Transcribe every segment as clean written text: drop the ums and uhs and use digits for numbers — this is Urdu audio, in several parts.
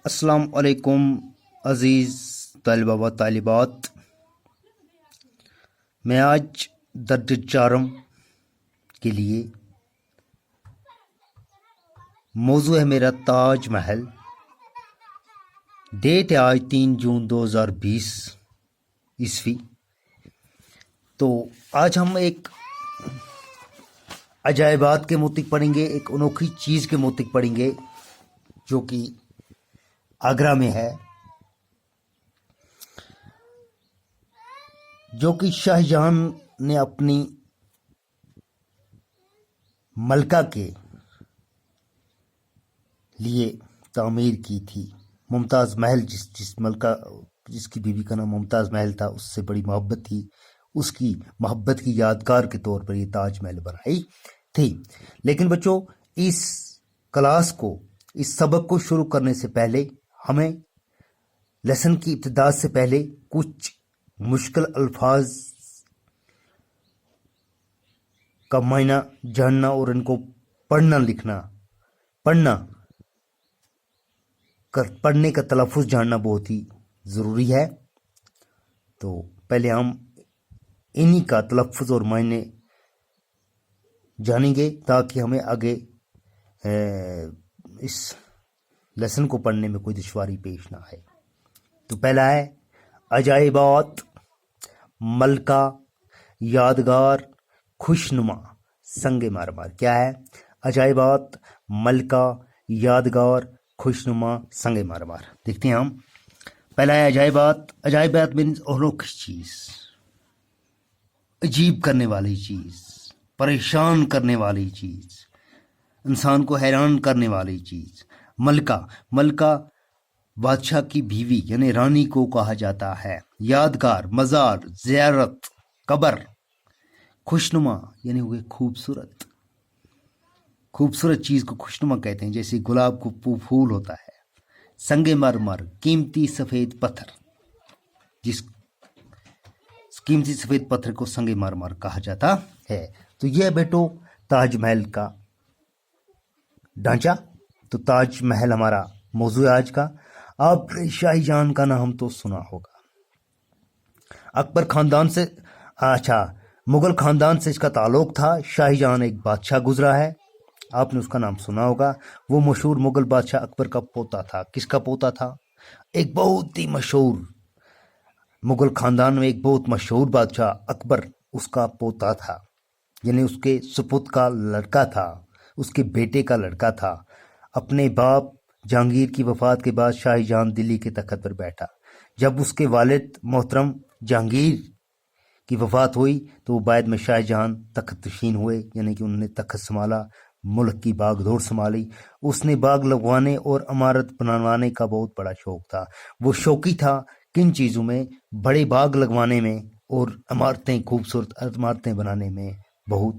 السلام علیکم عزیز طلبہ و طالبات، میں آج درج چارم کے لیے موضوع ہے میرا تاج محل۔ ڈیٹ ہے آج 3 جون 2020 عیسوی۔ تو آج ہم ایک عجائبات کے متعلق پڑھیں گے، ایک انوکھی چیز کے متعلق پڑھیں گے جو کہ آگرہ میں ہے، جو کہ شاہ جہاں نے اپنی ملکہ کے لیے تعمیر کی تھی۔ ممتاز محل، جس کی بیوی کا نام ممتاز محل تھا، اس سے بڑی محبت تھی، اس کی محبت کی یادگار کے طور پر یہ تاج محل بنائی تھی۔ لیکن بچوں، اس کلاس کو، اس سبق کو شروع کرنے سے پہلے ہمیں لیسن کی ابتدا سے پہلے کچھ مشکل الفاظ کا معنی جاننا اور ان کو پڑھنے کا تلفظ جاننا بہت ہی ضروری ہے۔ تو پہلے ہم انہی کا تلفظ اور معنی جانیں گے تاکہ ہمیں آگے اس لیسن کو پڑھنے میں کوئی دشواری پیش نہ آئے۔ تو پہلا ہے عجائبات، ملکہ، یادگار، خوشنما، سنگ مرمر۔ کیا ہے؟ عجائبات، ملکہ، یادگار، خوشنما، سنگ مرمر۔ دیکھتے ہیں ہم۔ پہلا ہے عجائبات۔ عجائبات مینز انوکھی چیز، عجیب کرنے والی چیز، پریشان کرنے والی چیز، انسان کو حیران کرنے والی چیز۔ ملکہ بادشاہ کی بیوی یعنی رانی کو کہا جاتا ہے۔ یادگار، مزار، زیارت، قبر۔ خوشنما یعنی ہوئے خوبصورت چیز کو خوشنما کہتے ہیں، جیسے گلاب کو پھول ہوتا ہے۔ سنگ مرمر، قیمتی سفید پتھر، جس قیمتی سفید پتھر کو سنگ مرمر کہا جاتا ہے۔ تو یہ بیٹو تاج محل کا ڈھانچہ۔ تو تاج محل ہمارا موضوع ہے آج کا۔ آپ نے شاہ جہاں کا نام تو سنا ہوگا۔ اکبر خاندان سے، مغل خاندان سے اس کا تعلق تھا۔ شاہ جہاں ایک بادشاہ گزرا ہے، آپ نے اس کا نام سنا ہوگا۔ وہ مشہور مغل بادشاہ اکبر کا پوتا تھا۔ کس کا پوتا تھا؟ ایک بہت ہی مشہور مغل خاندان میں ایک بہت مشہور بادشاہ اکبر، اس کا پوتا تھا، یعنی اس کے سپوت کا لڑکا تھا، اس کے بیٹے کا لڑکا تھا۔ اپنے باپ جہانگیر کی وفات کے بعد شاہ جہاں دلی کے تخت پر بیٹھا۔ جب اس کے والد محترم جہانگیر کی وفات ہوئی تو وہ بعد میں شاہ جہاں تخت نشین ہوئے، یعنی کہ انہوں نے تخت سنبھالا، ملک کی باغ دور سنبھالی۔ اس نے باغ لگوانے اور عمارت بنوانے کا بہت بڑا شوق تھا۔ وہ شوقی تھا کن چیزوں میں؟ بڑے باغ لگوانے میں اور خوبصورت عمارتیں بنانے میں بہت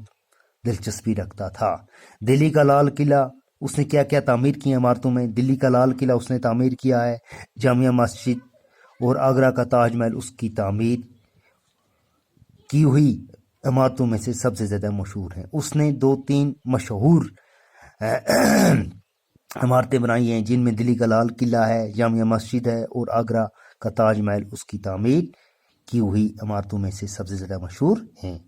دلچسپی رکھتا تھا۔ دلی کا لال قلعہ اس نے کیا تعمیر کی عمارتوں میں؟ دلی کا لال قلعہ اس نے تعمیر کیا ہے، جامع مسجد اور آگرہ کا تاج محل اس کی تعمیر کی ہوئی عمارتوں میں سے سب سے زیادہ مشہور ہیں۔ اس نے 2-3 مشہور عمارتیں بنائی ہیں، جن میں دلی کا لال قلعہ ہے، جامع مسجد ہے اور آگرہ کا تاج محل اس کی تعمیر کی ہوئی عمارتوں میں سے سب سے زیادہ مشہور ہیں۔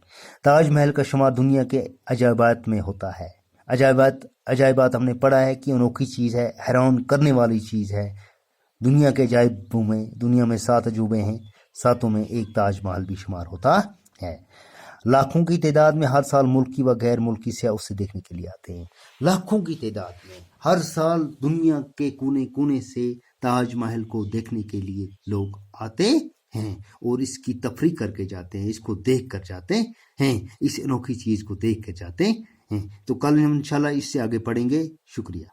تاج محل کا شمار دنیا کے عجائبات میں ہوتا ہے۔ عجائبات ہم نے پڑھا ہے کہ انوکھی چیز ہے، حیران کرنے والی چیز ہے۔ دنیا کے عجائبوں میں، دنیا میں 7 عجوبے ہیں، 7 میں ایک تاج محل بھی شمار ہوتا ہے۔ لاکھوں کی تعداد میں ہر سال ملکی و غیر ملکی سیاح اسے دیکھنے کے لیے آتے ہیں۔ لاکھوں کی تعداد میں ہر سال دنیا کے کونے کونے سے تاج محل کو دیکھنے کے لیے لوگ آتے ہیں اور اس کی تفریح کر کے جاتے ہیں، اس کو دیکھ کر جاتے ہیں، اس انوکھی چیز کو دیکھ کر جاتے ہیں۔ تو کل ہم انشاءاللہ اس سے آگے پڑھیں گے۔ شکریہ۔